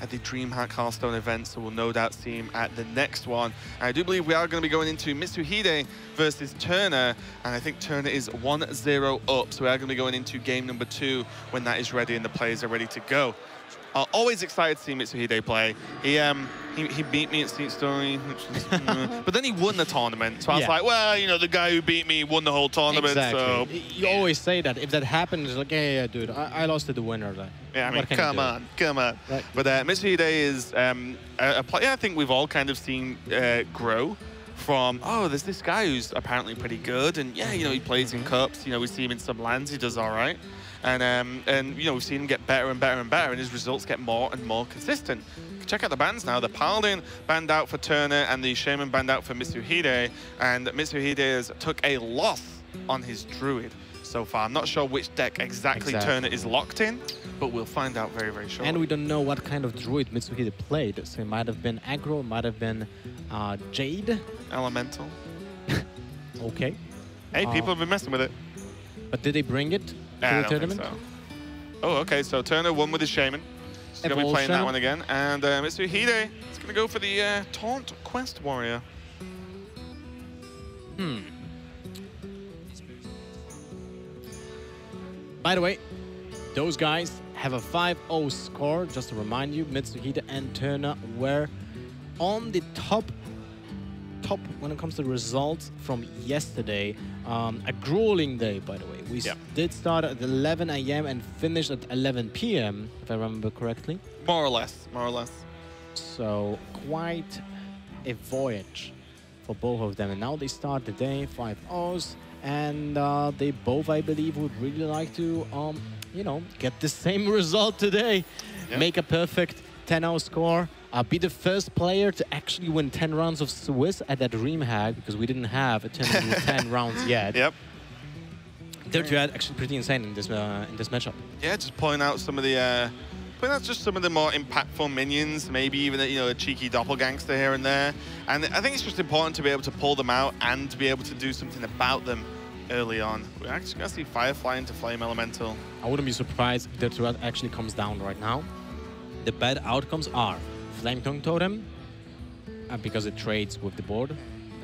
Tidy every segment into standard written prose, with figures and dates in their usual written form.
at the DreamHack Hearthstone event, so we'll no doubt see him at the next one. And I do believe we are going to be going into Mitsuhide versus Turna, and I think Turna is 1-0 up, so we are going to be going into game number 2 when that is ready and the players are ready to go. Always excited to see Mitsuhide play. He beat me at Seat Story, but then he won the tournament. So I was like, well, you know, the guy who beat me won the whole tournament. Exactly. So you always say that. If that happens, it's like, yeah, dude, I lost to the winner. Like, yeah, I mean, come on. Right. But Mitsuhide is a player I think we've all kind of seen grow from, oh, there's this guy who's apparently pretty good, and yeah, you know, he plays in cups. You know, we see him in some lands, he does all right. And you know, we've seen him get better and better and better, and his results get more and more consistent. Check out the bans now. The Paladin banned out for Turna and the Shaman banned out for Mitsuhide, and Mitsuhide has took a loss on his Druid so far. I'm not sure which deck exactly Turna is locked in, but we'll find out very, very shortly. And we don't know what kind of Druid Mitsuhide played, so it might have been aggro, it might have been Jade. Elemental. Okay. Hey, people have been messing with it. But did they bring it to the tournament? So. Oh, okay, so Turna won with his Shaman. He's going to be playing that one again. And Mitsuhide is going to go for the Taunt Quest Warrior. By the way, those guys have a 5-0 score. Just to remind you, Mitsuhide and Turna were on the top when it comes to results from yesterday. A grueling day, by the way. We did start at 11 AM and finished at 11 PM, if I remember correctly. More or less, more or less. So quite a voyage for both of them. And now they start the day 5-0s, and they both, I believe, would really like to, you know, get the same result today. Make a perfect 10-0 score. Be the first player to actually win 10 rounds of Swiss at that DreamHack, because we didn't have a tournament with 10 rounds yet. They're actually pretty insane in this matchup. Yeah, just pulling out some of the just some of the more impactful minions, maybe even a cheeky doppelgangster here and there. And I think it's just important to be able to pull them out and to be able to do something about them early on. We're actually going to see Firefly into Flame Elemental. I wouldn't be surprised if the threat actually comes down right now. The bad outcomes are Flame Tongue Totem, because it trades with the board.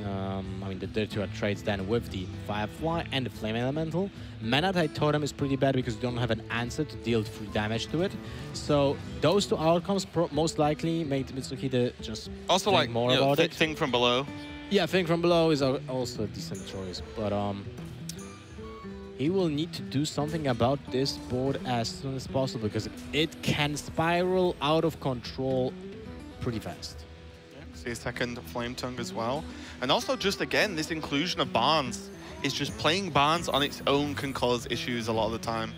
I mean, the Dirty trades then with the Firefly and the Flame Elemental. Mana Tide Totem is pretty bad because you don't have an answer to deal 3 damage to it. So those 2 outcomes most likely made Mitsuhide just also think more about it. Thing from below. Yeah, Thing from below is also a decent choice, but he will need to do something about this board as soon as possible, because it can spiral out of control pretty fast. See a second Flame Tongue as well. And also just, again, this inclusion of Barnes is just playing Barnes on its own can cause issues a lot of the time.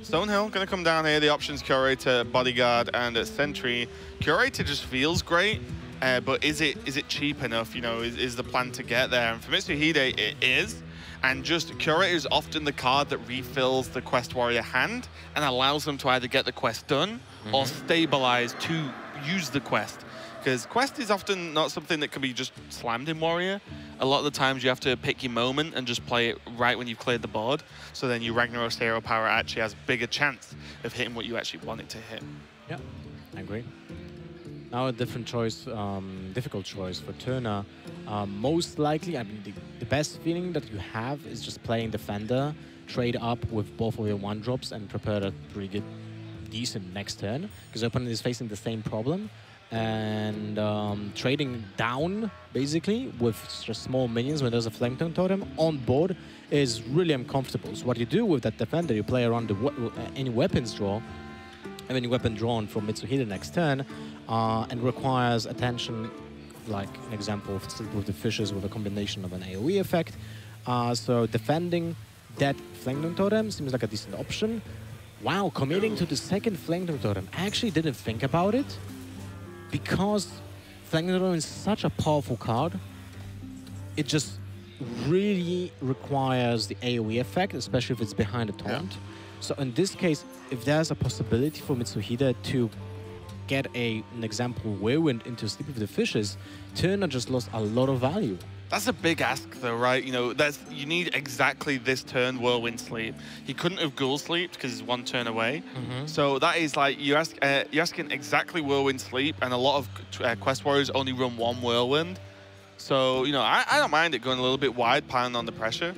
Stonehill going to come down here. The options Curator, Bodyguard, and Sentry. Curator just feels great, but is it cheap enough? You know, is the plan to get there? And for Mitsuhide, it is. And just Curator is often the card that refills the Quest Warrior hand and allows them to either get the quest done or stabilize to use the quest. Because quest is often not something that can be just slammed in Warrior. A lot of the times you have to pick your moment and just play it right when you've cleared the board. So then your Ragnaros Hero Power actually has a bigger chance of hitting what you actually want it to hit. Yeah, I agree. Now a different choice, difficult choice for Turna. Most likely, I mean, the best feeling that you have is just playing Defender, trade up with both of your 1-drops and prepare a pretty good, decent next turn, because your opponent is facing the same problem. And trading down, basically, with just small minions when there's a Flame Tongue Totem on board is really uncomfortable. So what you do with that Defender, you play around any weapons draw, any weapon drawn from Mitsuhide next turn, and requires attention, like an example with the fishes with a combination of an AoE effect. So defending that Flame Tongue Totem seems like a decent option. Wow, committing to the second Flame Tongue Totem. I actually didn't think about it, because Flame Tongue Totem is such a powerful card. It just really requires the AoE effect, especially if it's behind a taunt. So in this case, if there's a possibility for Mitsuhide to get an example Whirlwind into Sleep with the Fishes, Turna just lost a lot of value. That's a big ask, though, right? You know, you need exactly this turn whirlwind sleep. He couldn't have ghoul sleeped because he's one turn away. So that is like you're asking exactly whirlwind sleep, and a lot of quest warriors only run one whirlwind. So you know, I don't mind it going a little bit wide, piling on the pressure.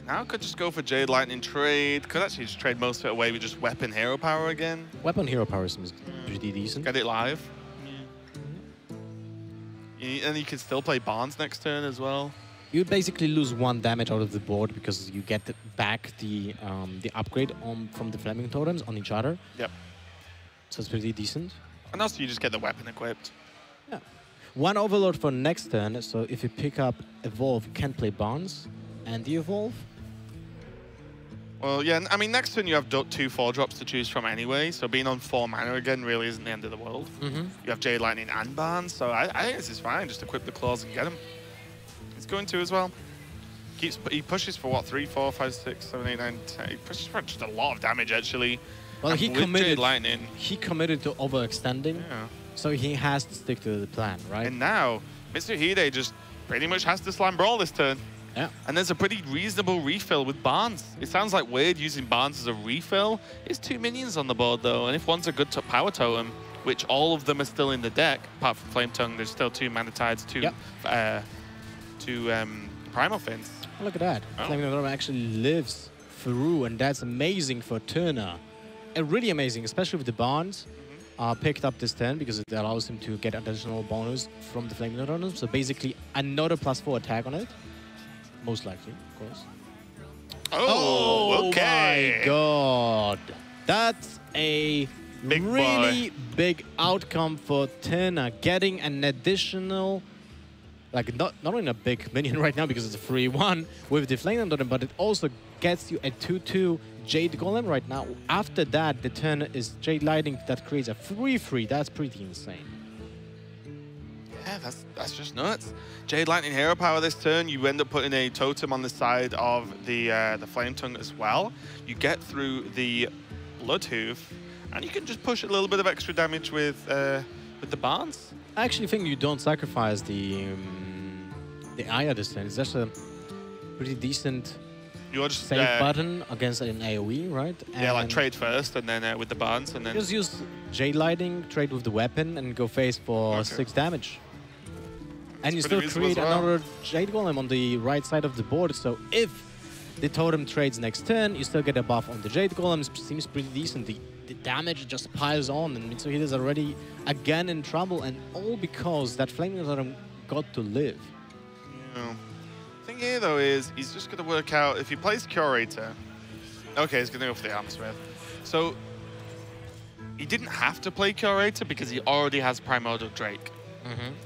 Now I could just go for Jade Lightning trade. Could actually just trade most of it away with just weapon hero power again. Weapon hero power seems pretty decent. Get it live. And you can still play Barnes next turn as well. You basically lose 1 damage out of the board because you get back the upgrade from the Flaming Totems on each other. Yep. So it's pretty decent. And also you just get the weapon equipped. Yeah. 1 Overlord for next turn. So if you pick up Evolve, you can play Barnes and the Evolve. Well, yeah, I mean, next turn you have 2 4-drops to choose from anyway, so being on 4 mana again really isn't the end of the world. You have Jade Lightning and Barnes, so I think this is fine. Just equip the claws and get him. He's going to as well. He pushes for what, 3, 4, 5, 6, 7, 8, 9, 10. He pushes for just a lot of damage actually. Well, and he committed. Jade Lightning, he committed to overextending, so he has to stick to the plan, right? And now Mitsuhide just pretty much has to slam brawl this turn. Yeah. And there's a pretty reasonable refill with Barnes. It sounds like weird using Barnes as a refill. It's 2 minions on the board, though. And if one's a good power totem, which all of them are still in the deck, apart from Flame Tongue, there's still 2 Mana Tides, 2 Primal Fins. Oh, look at that. Flame Tongue actually lives through, and that's amazing for Turna. Really amazing, especially with the Barnes. Picked up this turn because it allows him to get additional bonus from the Flame Tongue. So basically, another +4 attack on it. Most likely, of course. Oh, okay. My God. That's a really big outcome for Turna. Getting an additional, like not only a big minion right now because it's a free one with the Flame Totem, but it also gets you a 2/2 Jade Golem right now. After that, the turn is Jade Lightning that creates a 3/3. That's pretty insane. Yeah, that's just nuts. Jade Lightning hero power this turn. You end up putting a totem on the side of the Flame Tongue as well. You get through the Bloodhoof, and you can just push a little bit of extra damage with the Barnes. I actually think you don't sacrifice the Aya this turn. It's just a pretty decent save button against an AoE, right? Yeah, like trade first, and then with the Barnes, and then just use Jade Lightning, trade with the weapon, and go face for 6 damage. And you still create another Jade Golem on the right side of the board, so if the totem trades next turn, you still get a buff on the Jade Golem. Seems pretty decent. The damage just piles on, and Mitsuhide is already again in trouble, and all because that Flaming Totem got to live. Yeah. The thing here, though, is he's just going to work out, if he plays Curator, okay, he's going to go for the Armorsmith. So he didn't have to play Curator because he already has Primordial Drake.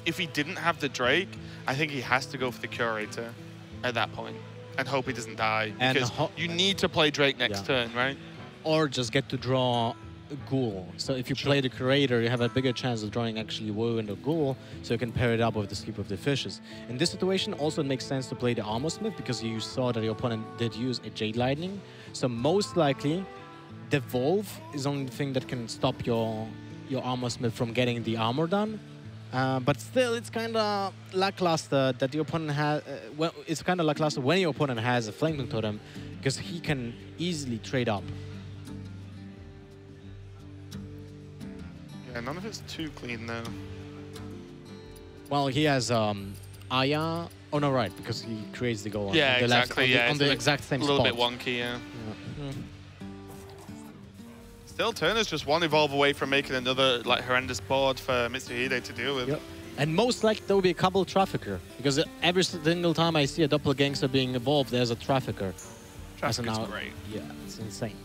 If he didn't have the Drake, I think he has to go for the Curator at that point and hope he doesn't die. Because you need to play Drake next turn, right? Or just get to draw a Ghoul. So if you play the Curator, you have a bigger chance of drawing actually Whirlwind or Ghoul, so you can pair it up with the Sleep of the Fishes. In this situation, also it makes sense to play the Armorsmith because you saw that your opponent did use a Jade Lightning. So most likely, the Devolve is the only thing that can stop your Armorsmith from getting the armor done. But still, it's kind of lackluster that your opponent has. Well, it's kind of lackluster when your opponent has a Flaming Totem, because he can easily trade up. Yeah, none of it's too clean though. Well, he has Aya. Oh no, right, because he creates the goal. Yeah, on the exactly. Left, on the exact same spot. A little bit wonky, yeah. Still, Turner's just one evolve away from making another like horrendous board for Mitsuhide to deal with. Yep. And most likely there will be a couple Trafficker, because every single time I see a Doppelgangster being evolved, there's a Trafficker. Trafficker's great. Yeah, it's insane.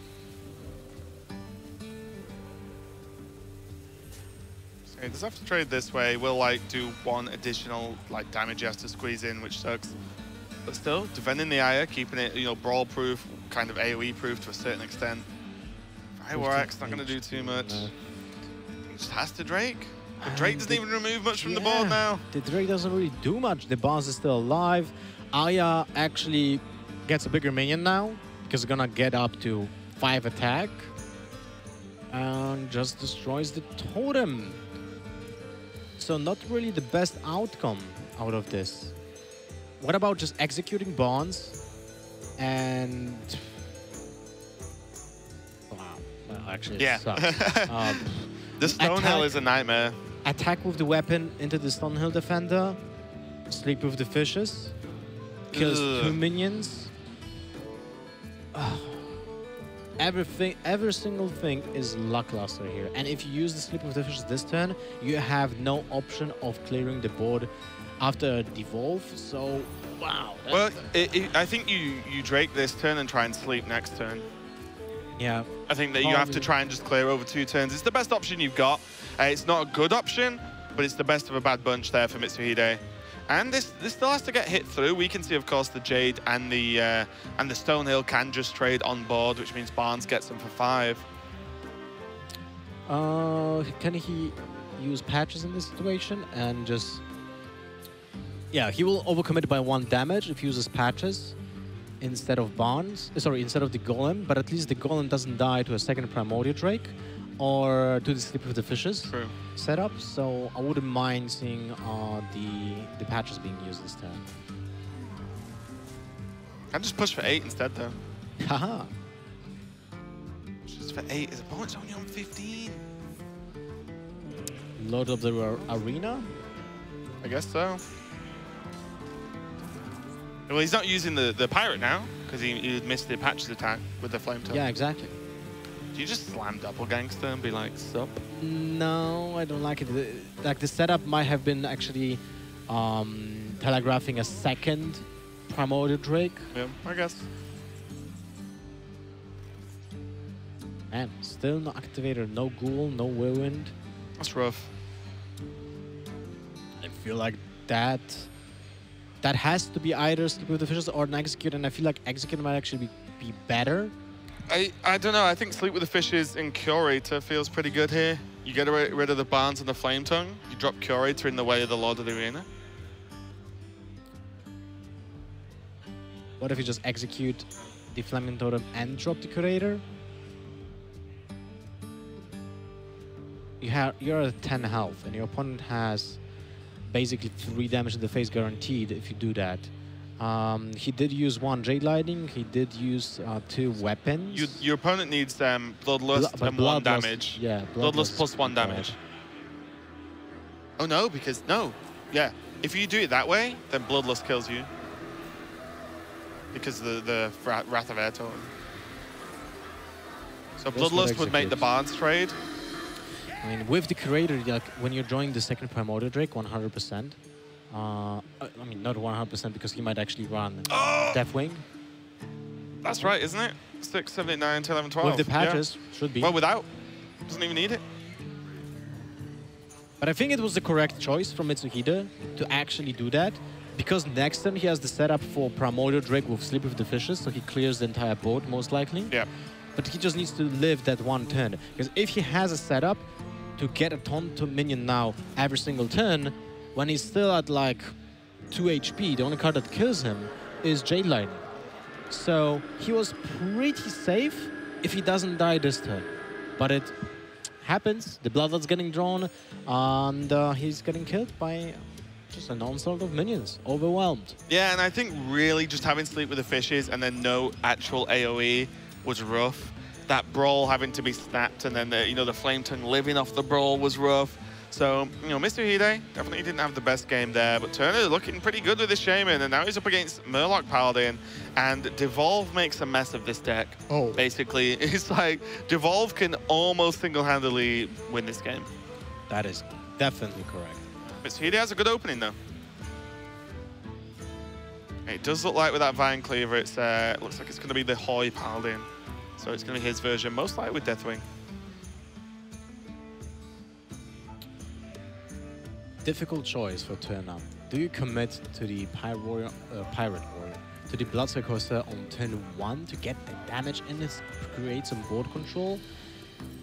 So he does have to trade this way. We'll like do one additional like damage he has to squeeze in, which sucks. But still, defending the Aya, keeping it, you know, brawl proof, kind of AoE proof to a certain extent. Fireworks not going to do too much. No. He just has to Drake. But Drake doesn't even remove much from the board now. The Drake doesn't really do much. The boss is still alive. Aya actually gets a bigger minion now, because it's gonna get up to 5 attack. And just destroys the totem. So not really the best outcome out of this. What about just executing bonds and... Wow, well, actually it sucks. The Stonehill is a nightmare. Attack with the weapon into the Stonehill defender. Sleep with the fishes. Kills 2 minions. Every single thing is lackluster here. And if you use the Sleep with the fishes this turn, you have no option of clearing the board after a devolve. So, wow. Well, I think you Drake this turn and try and sleep next turn. Yeah. I think that you have to try and just clear over 2 turns. It's the best option you've got. It's not a good option, but it's the best of a bad bunch there for Mitsuhide. And this still has to get hit through. We can see, of course, the Jade and the Stonehill can just trade on board, which means Barnes gets them for 5. Can he use patches in this situation and just... Yeah, he will overcommit by 1 damage if he uses patches instead of Barnes. Sorry, instead of the Golem, but at least the Golem doesn't die to a second Primordial Drake or to the Sleep with the Fishes setup. So I wouldn't mind seeing the patches being used this turn. I'll just push for 8 instead, though. Haha. Just for 8. His opponent's only on 15. Load up the arena? I guess so. Well, he's not using the Pirate now, because he missed the Patches attack with the Flame Tongue. Yeah, exactly. Do you just slam Doppelgangster and be like, sup? No, I don't like it. Like, the setup might have been actually telegraphing a second Primordial Drake. Yeah, I guess. Man, still no Activator, no Ghoul, no Whirlwind. That's rough. I feel like that has to be either Sleep with the Fishes or an Execute, and I feel like Execute might actually be better. I don't know. I think Sleep with the Fishes in Curator feels pretty good here. You get rid of the Barnes and the Flame Tongue. You drop Curator in the way of the Lord of the Arena. What if you just execute the Flaming Totem and drop the Curator? You're at 10 health, and your opponent has basically 3 damage in the face guaranteed if you do that. He did use 1 Jade Lightning. He did use 2 weapons. Your opponent needs Bloodlust and 1 damage. Yeah, Bloodlust plus 1 damage. Oh no, because yeah. If you do it that way, then Bloodlust kills you. Because the Wrath of Air Totem. So Bloodlust would make the Barnes trade. I mean, with the Curator, like, when you're drawing the second Primordial Drake, 100%. I mean, not 100% because he might actually run Deathwing. That's right, isn't it? 6, 7, 8, 9, 10, 11, 12. With the patches, should be. Well, without. Doesn't even need it. But I think it was the correct choice from Mitsuhide to actually do that. Because next turn he has the setup for Primordial Drake with Sleep with the Fishes, so he clears the entire board, most likely. Yeah. But he just needs to live that 1 turn. Because if he has a setup to get a Tonto minion now every single turn, when he's still at like 2 HP, the only card that kills him is Jade Lightning. So he was pretty safe if he doesn't die this turn. But it happens, the Bloodlord's getting drawn, and he's getting killed by just an onslaught of minions, overwhelmed. Yeah, and I think really just having Sleep with the Fishes and then no actual AoE was rough. That Brawl having to be snapped, and then the Flame Tongue living off the Brawl was rough. So, Mitsuhide definitely didn't have the best game there, but Turner looking pretty good with this Shaman, and now he's up against Murloc Paladin, and Devolve makes a mess of this deck. Oh. Basically, it's like Devolve can almost single-handedly win this game. That is definitely correct. Mitsuhide has a good opening, though. It does look like with that Vine Cleaver, it looks like it's going to be the Hoy Paladin. So it's going to be his version, most likely with Deathwing. Difficult choice for Turna. Do you commit to the Pirate Warrior, to the Bloodsphere Coaster on turn 1 to get the damage in it, create some board control,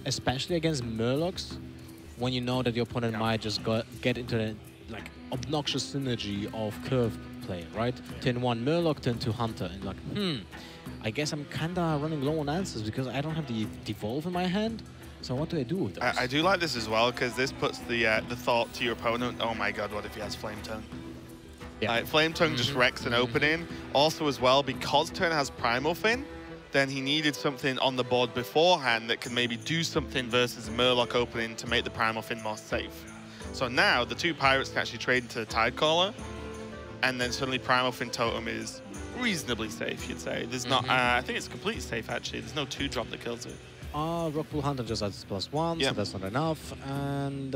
especially against Murlocs, when you know that your opponent might just get into the obnoxious synergy of curve play, right? Turn 1 Murloc, turn 2 Hunter, and like, I guess I'm kinda running low on answers because I don't have the Devolve in my hand. So what do I do with those? I do like this as well, because this puts the thought to your opponent, oh my god, what if he has Flame Tongue? Yeah. Flame Tongue just wrecks an opening. Also as well, because Turna has Primal Fin, then he needed something on the board beforehand that could maybe do something versus a Murloc opening to make the Primal Fin more safe. So now the two Pirates can actually trade into the Tidecaller, and then suddenly Primal Fin Totem is reasonably safe, you'd say. There's not, I think it's completely safe actually. There's no 2-drop that kills it. Rockpool Hunter just adds +1, so that's not enough. And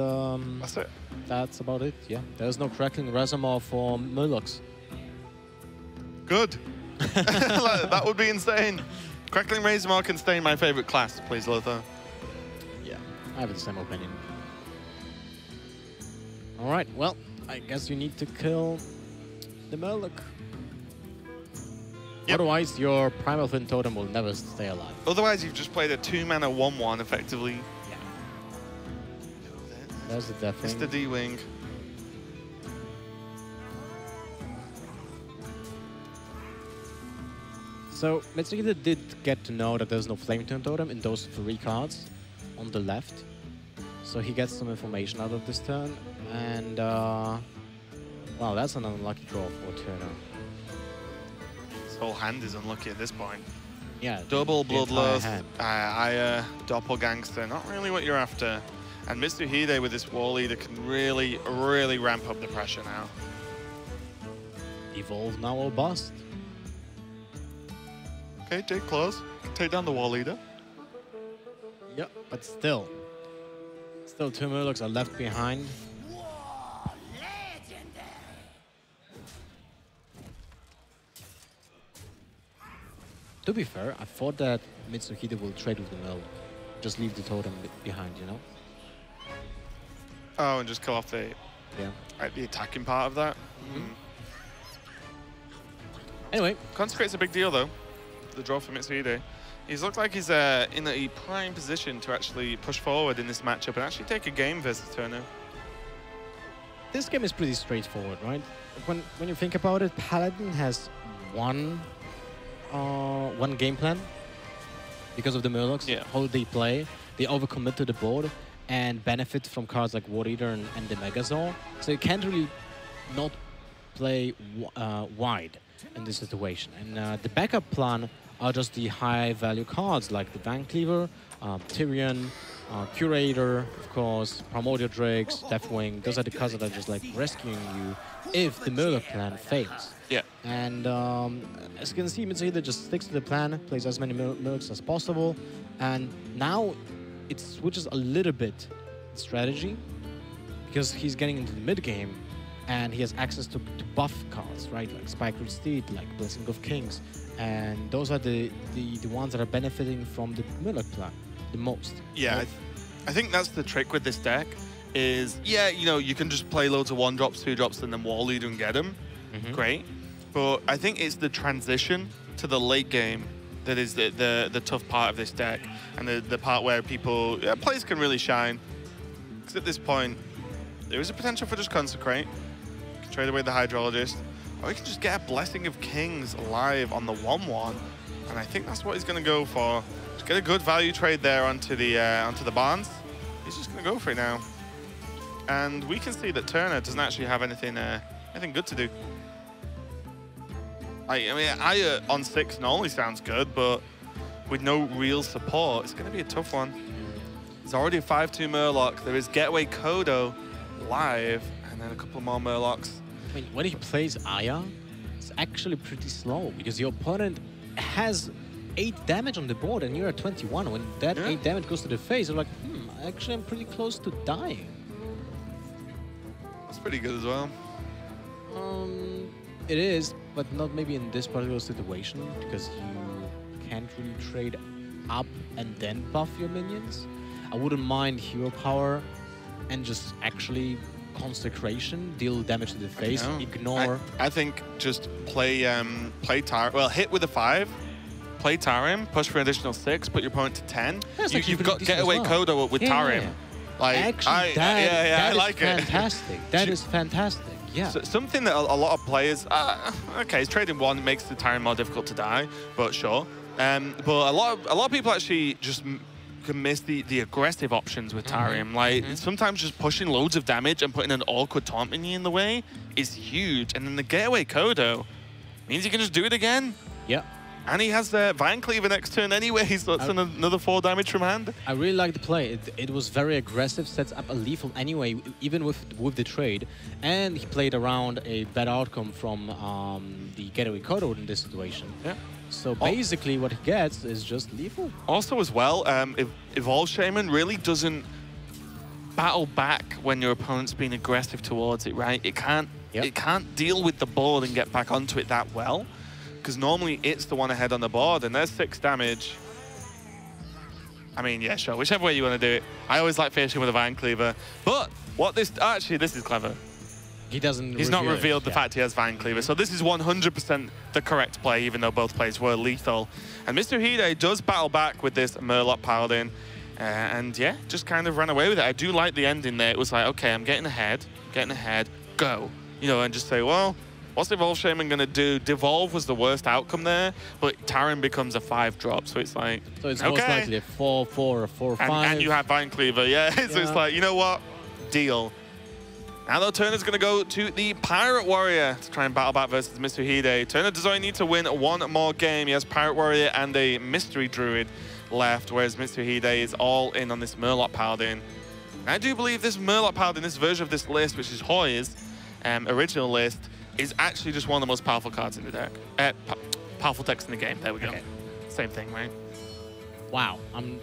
that's it. That's about it, yeah. There's no Crackling Reservoir for Murlocs. Good. That would be insane. Crackling Reservoir can stay in my favorite class, please, Lothar. Yeah, I have the same opinion. All right, well, I guess you need to kill the Murloc. Yep. Otherwise, your Primal Fin Totem will never stay alive. Otherwise, you've just played a 2-mana 1/1 effectively. Yeah. There's the death thing. Mr. D-Wing. So, Mitsuhide did get to know that there's no Flame Tongue Totem in those 3 cards on the left. So he gets some information out of this turn. And, wow, that's an unlucky draw for Turna. His whole hand is unlucky at this point. Yeah. Double Bloodlust, Doppelgangster, not really what you're after. And Mitsuhide with this War Leader can really, really ramp up the pressure now. Evolve now or bust. Okay, take close. Take down the War Leader. Yep, but still. Still 2 Murlocs are left behind. To be fair, I thought that Mitsuhide will trade with the Murloc. Just leave the totem behind, you know? Oh, and just kill off the the attacking part of that. Anyway. Consecrate's a big deal, though. The draw for Mitsuhide. He's looked like he's in a prime position to actually push forward in this matchup and actually take a game versus Turna. This game is pretty straightforward, right? When you think about it, Paladin has one game plan because of the Murlocs, how they play. They overcommit to the board and benefit from cards like War Eater and the Megazord. So you can't really not play wide in this situation. And the backup plan are just the high-value cards like the Van Cleaver, Tyrion, Curator, of course, Primordial Drakes, Deathwing. Those are the cards that are just like rescuing you if the Murloc plan fails. Yeah. And as you can see, Mitsuhide just sticks to the plan, plays as many Murlocs as possible, and now it switches a little bit strategy because he's getting into the mid game and he has access to buff cards, right? Like Spikered Steed, like Blessing of Kings, and those are the ones that are benefiting from the Murloc plan the most. Yeah, I think that's the trick with this deck is, yeah, you know, you can just play loads of 1-drops, 2-drops, and then War Leader and get them. Great. But I think it's the transition to the late game that is the tough part of this deck, and the part where people, players can really shine. Because at this point, there is a potential for just Consecrate. You can trade away the Hydrologist, or you can just get a Blessing of Kings live on the 1/1, and I think that's what he's going to go for. Just get a good value trade there onto the Barnes. He's just going to go for it now. And we can see that Turna doesn't actually have anything good to do. I mean, on 6 normally sounds good, but with no real support, it's going to be a tough one. There's already a 5/2 Murloc. There is Getaway Kodo live, and then a couple more Murlocs. I mean, when he plays Aya, it's actually pretty slow because your opponent has 8 damage on the board and you're at 21. When that 8 damage goes to the face, you're like, actually I'm pretty close to dying. That's pretty good as well. It is, but not maybe in this particular situation because you can't really trade up and then buff your minions. I wouldn't mind Hero Power and just actually Consecration, deal damage to the face, ignore. I think just play Tar. Well, hit with a 5, play Tarim, push for an additional 6, put your opponent to 10. You've got Getaway Kodo with Tarim. Like, actually, I like it. Fantastic. That is fantastic. Yeah. So, something that a lot of players, okay, it's trading 1 makes the Tarim more difficult to die, but sure. But a lot of people actually just can miss the aggressive options with Tarim. Like, sometimes just pushing loads of damage and putting an awkward taunt minion in the way is huge. And then the getaway Kodo means you can just do it again. Yeah. And he has the Vine Cleaver next turn anyway, so that's another 4 damage from hand. I really like the play. It was very aggressive, sets up a lethal anyway, even with the trade. And he played around a better outcome from the getaway Kodo in this situation. Yeah. So basically what he gets is just lethal. Also as well, Evolve Shaman really doesn't battle back when your opponent's being aggressive towards it, right? It can't deal with the board and get back onto it that well. Because normally it's the one ahead on the board, and there's 6 damage. I mean, yeah, sure, whichever way you want to do it. I always like finishing with a Vine Cleaver. But what this, actually, this is clever. He's not revealed the fact he has Vine Cleaver. So this is 100% the correct play, even though both plays were lethal. And Mitsuhide does battle back with this Murloc Paladin. And yeah, just kind of ran away with it. I do like the ending there. It was like, okay, I'm getting ahead, go. You know, and just say, well, what's Evolve Shaman going to do? Devolve was the worst outcome there, but Tarim becomes a 5-drop, so it's like, so it's most likely a 4-4 or 4-5. And you have Vine Cleaver, yeah. So it's like, you know what? Deal. Now though, Turna's going to go to the Pirate Warrior to try and battle back versus Mitsuhide. Turna does only need to win 1 more game. He has Pirate Warrior and a Mystery Druid left, whereas Mitsuhide is all in on this Murloc Paladin. And I do believe this Murloc Paladin, this version of this list, which is Hoy's original list, is actually just one of the most powerful cards in the deck. Powerful decks in the game. There we go. Okay. Same thing, right? Wow, I'm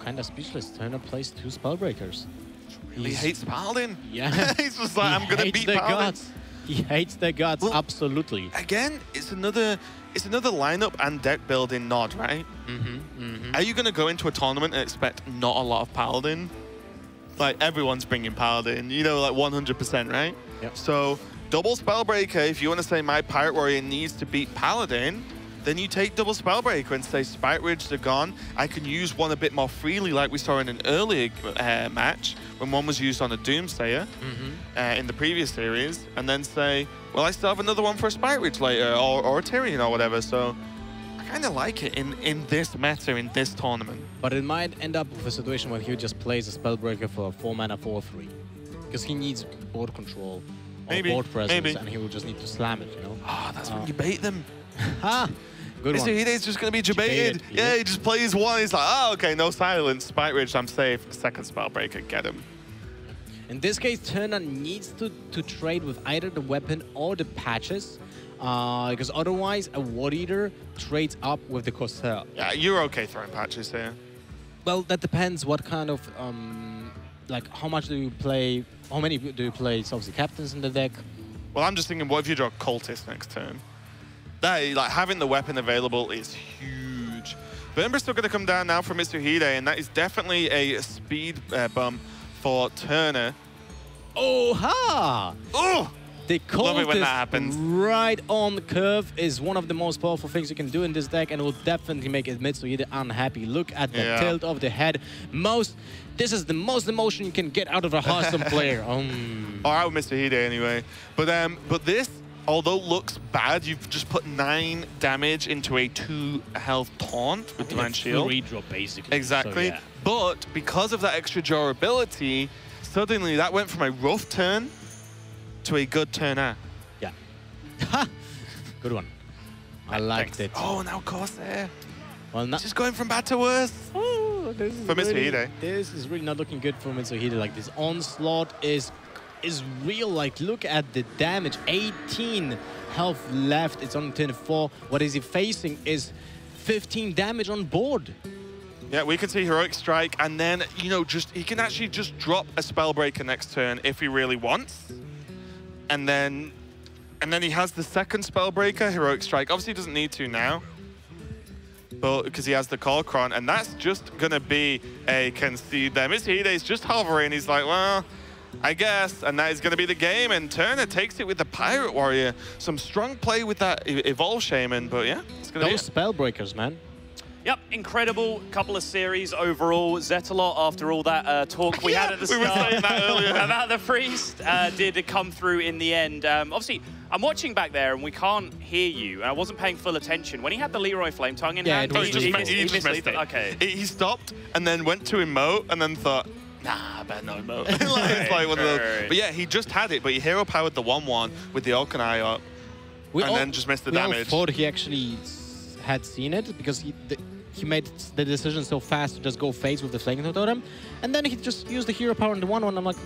kind of speechless. Turna plays 2 Spellbreakers. He hates Paladin. Yeah. He's just like, I'm gonna beat Paladin. He hates their gods, well, absolutely. Again, it's another lineup and deck building nod, right? Are you gonna go into a tournament and expect not a lot of Paladin? Like, everyone's bringing Paladin, you know, like 100%, right? Yep. So, double Spellbreaker, if you want to say my Pirate Warrior needs to beat Paladin, then you take double Spellbreaker and say Spite Ridge, they're gone. I can use one a bit more freely like we saw in an earlier match when one was used on a Doomsayer in the previous series, and then say, well, I still have another one for a Spite Ridge later or a Tyrion or whatever. So I kind of like it in this meta, in this tournament. But it might end up with a situation where he just plays a Spellbreaker for 4 mana 4/3 because he needs board control or board presence, and he will just need to slam it, you know? Oh, that's when you bait them. Ha! Good one. Mitsuhide's just going to be jebaited. Yeah, he just plays one. He's like, oh, okay, no silence. Spite Ridge, I'm safe. Second Spellbreaker, get him. In this case, Turna needs to trade with either the weapon or the patches, because otherwise a Wood Eater trades up with the Corsair. Yeah, you're okay throwing patches here. Well, that depends what kind of, like, how much do you play, how many do you play obviously captains in the deck? Well, I'm just thinking, what if you draw Cultist next turn? That, like, having the weapon available is huge. But Ember's still going to come down now for Mitsuhide, and that is definitely a speed bump for Turna. Oh, ha! Oh! The Love it when that happens. Right on the curve is one of the most powerful things you can do in this deck, and will definitely make Mitsuhide unhappy. Look at the tilt of the head. This is the most emotion you can get out of a Hearthstone player. Or out with Mitsuhide anyway. But this, although looks bad, you've just put 9 damage into a 2 health taunt with Divine Shield. 3-drop basically. Exactly. So, yeah. But because of that extra durability, suddenly that went from a rough turn to a good turner. Yeah. Good one. I liked it. Oh, now Corsair. Well, just going from bad to worse. Oh, this is for Mitsuhide. This is really not looking good for Mitsuhide. Like, this onslaught is real. Like, look at the damage. 18 health left. It's on 24. What is he facing is 15 damage on board. Yeah, we can see Heroic Strike, and then, you know, he can actually just drop a Spellbreaker next turn if he really wants. And then he has the second Spellbreaker, Heroic Strike. Obviously, he doesn't need to now, but because he has the Kor'kron, and that's just going to be a concede there. Mitsuhide is just hovering. He's like, well, I guess, and that is going to be the game. And Turna takes it with the Pirate Warrior. Some strong play with that Evolve Shaman, but yeah, it's going to be those Spellbreakers, man. Yep, incredible couple of series overall. Zetalot, after all that talk we had at the start we were saying that earlier. about the Priest, did come through in the end. Obviously, I'm watching back there and we can't hear you, and I wasn't paying full attention. When he had the Leroy Flametongue in hand, he just missed it. Okay. He stopped and then went to emote and then thought, nah, I better not emote. It's like one of those. But yeah, he just had it, but he hero powered the 1/1 with the Okanai up then just missed the damage. I thought he actually had seen it because he made the decision so fast to just go phase with the Flaming Totem, and then he just used the hero power in the 1/1. I'm like,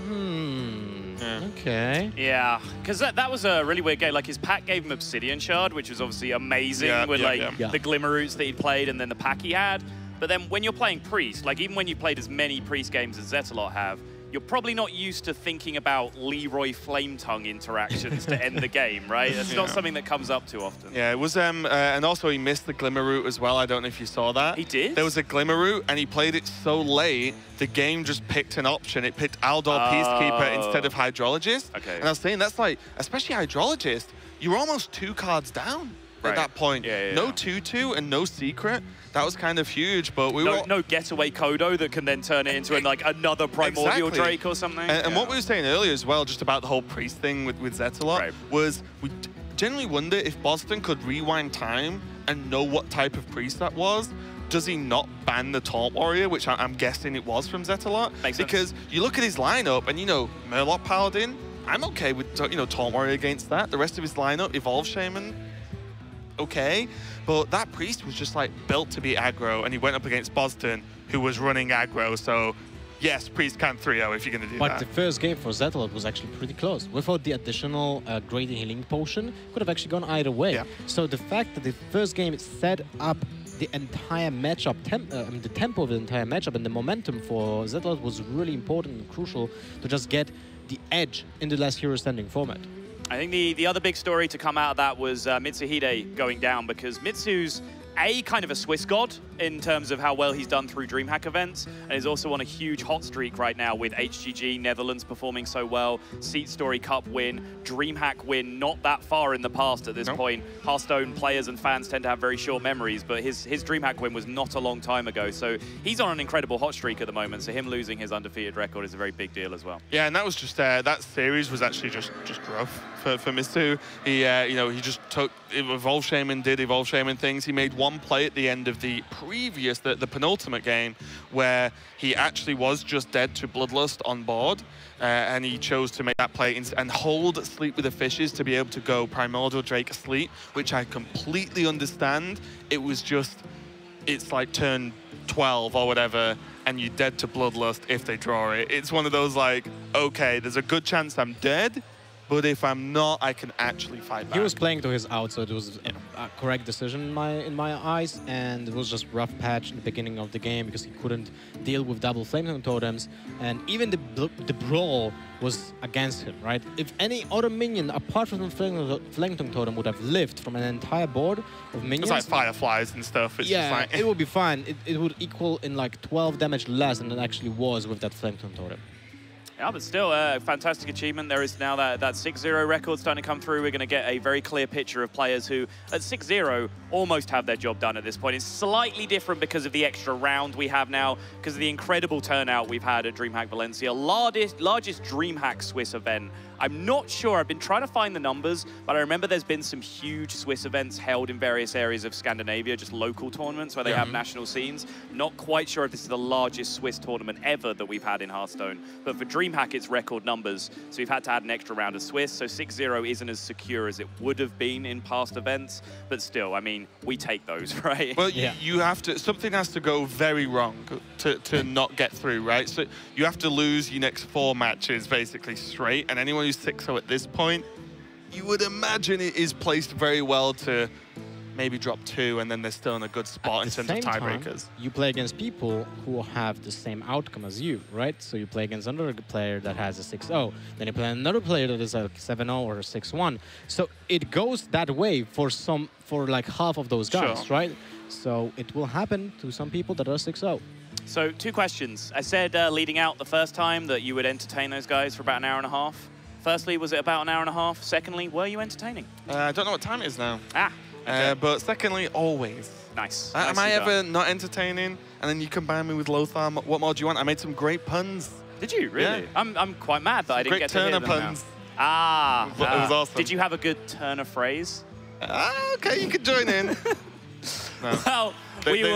okay. Yeah, because that was a really weird game. Like, his pack gave him Obsidian Shard, which was obviously amazing with the Glimmer Roots that he'd played and then the pack he had. But then when you're playing Priest, like even when you played as many Priest games as Zetalot have, you're probably not used to thinking about Leroy Flametongue interactions to end the game, right? It's not something that comes up too often. Yeah, it was, and also he missed the Glimmer Root as well. I don't know if you saw that. He did? There was a Glimmer Root, and he played it so late, the game just picked an option. It picked Aldor Peacekeeper instead of Hydrologist. Okay. And I was saying, that's like, especially Hydrologist, you're almost 2 cards down at that point. No 2/2 and no secret. That was kind of huge, but we were... No getaway Kodo that can then turn it into like another Primordial Drake or something. And what we were saying earlier as well, just about the whole Priest thing with Zetalot, was we generally wonder if Boston could rewind time and know what type of Priest that was. Does he not ban the Taunt Warrior, which I'm guessing it was from Zetalot? Because you look at his lineup and, you know, Murloc Paladin, I'm okay with, you know, Taunt Warrior against that. The rest of his lineup, Evolve Shaman, okay. But that Priest was just like built to be aggro, and he went up against Boston, who was running aggro. So yes, Priest can 3-0 if you're going to do that. But the first game for Zetalot was actually pretty close. Without the additional Great Healing Potion, could have actually gone either way. Yeah. So the fact that the first game set up the entire matchup, the tempo of the entire matchup and the momentum for Zetalot was really important and crucial to just get the edge in the last hero standing format. I think the other big story to come out of that was Mitsuhide going down, because Mitsu's kind of a Swiss god in terms of how well he's done through DreamHack events, and is also on a huge hot streak right now with HGG, Netherlands performing so well, Seat Story Cup win, DreamHack win, not that far in the past at this point. Hearthstone players and fans tend to have very short memories, but his DreamHack win was not a long time ago, so he's on an incredible hot streak at the moment, so him losing his undefeated record is a very big deal as well. Yeah, and that was just, that series was actually just rough for Mitsu. He, you know, he just took, Evolve Shaman did Evolve Shaman things. He made one play at the end of the previous, the penultimate game, where he actually was just dead to Bloodlust on board, and he chose to make that play and hold Sleep with the Fishes to be able to go Primordial Drake asleep, which I completely understand. It was just, it's like turn 12 or whatever, and you're dead to Bloodlust if they draw it. It's one of those like, okay, there's a good chance I'm dead, but if I'm not, I can actually fight back. He was playing to his out, so it was a correct decision in my eyes, and it was just rough patch in the beginning of the game because he couldn't deal with double Flametongue Totems, and even the Brawl was against him, right? If any other minion apart from the Flametongue Totem would have lived from an entire board of minions... It's like Fireflies and stuff. It's yeah, just like... it would be fine. It would equal in like 12 damage less than it actually was with that Flametongue Totem. Yeah, but still a fantastic achievement. There is now that 6-0 record starting to come through. We're going to get a very clear picture of players who, at 6-0, almost have their job done at this point. It's slightly different because of the extra round we have now, because of the incredible turnout we've had at DreamHack Valencia, largest DreamHack Swiss event. I'm not sure, I've been trying to find the numbers, but I remember there's been some huge Swiss events held in various areas of Scandinavia, just local tournaments where they have national scenes. Not quite sure if this is the largest Swiss tournament ever that we've had in Hearthstone, but for DreamHack it's record numbers, so we've had to add an extra round of Swiss, so 6-0 isn't as secure as it would have been in past events, but still, I mean, we take those, right? Well, you have to, something has to go very wrong to not get through, right? So you have to lose your next 4 matches basically straight, and anyone who's 6-0 at this point, you would imagine it is placed very well to maybe drop 2, and then they're still in a good spot in terms of tiebreakers. You play against people who have the same outcome as you, right? So you play against another player that has a 6-0, then you play another player that is a 7-0 or a 6-1. So it goes that way for like half of those guys, right? So it will happen to some people that are 6-0. So 2 questions. I said leading out the first time that you would entertain those guys for about an hour and a half. Firstly, was it about an hour and a half? Secondly, were you entertaining? I don't know what time it is now. Okay. But secondly, always. Nice. Am I ever not entertaining? And then you combine me with Lothar. What more do you want? I made some great puns. Did you really? Yeah. I'm quite mad that I didn't get to hear them puns. now. Ah. It was awesome. Did you have a good Turna phrase? Okay, you could join in. No. Well,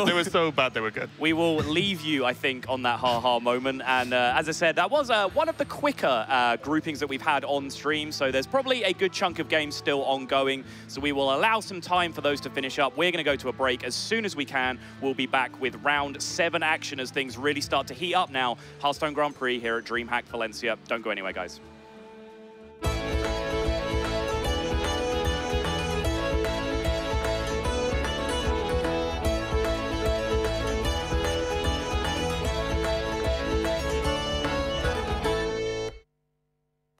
They were so bad, they were good. We will leave you, I think, on that ha-ha moment. And as I said, that was one of the quicker groupings that we've had on stream. So there's probably a good chunk of games still ongoing. So we will allow some time for those to finish up. We're going to go to a break as soon as we can. We'll be back with round 7 action as things really start to heat up now. Hearthstone Grand Prix here at DreamHack Valencia. Don't go anywhere, guys.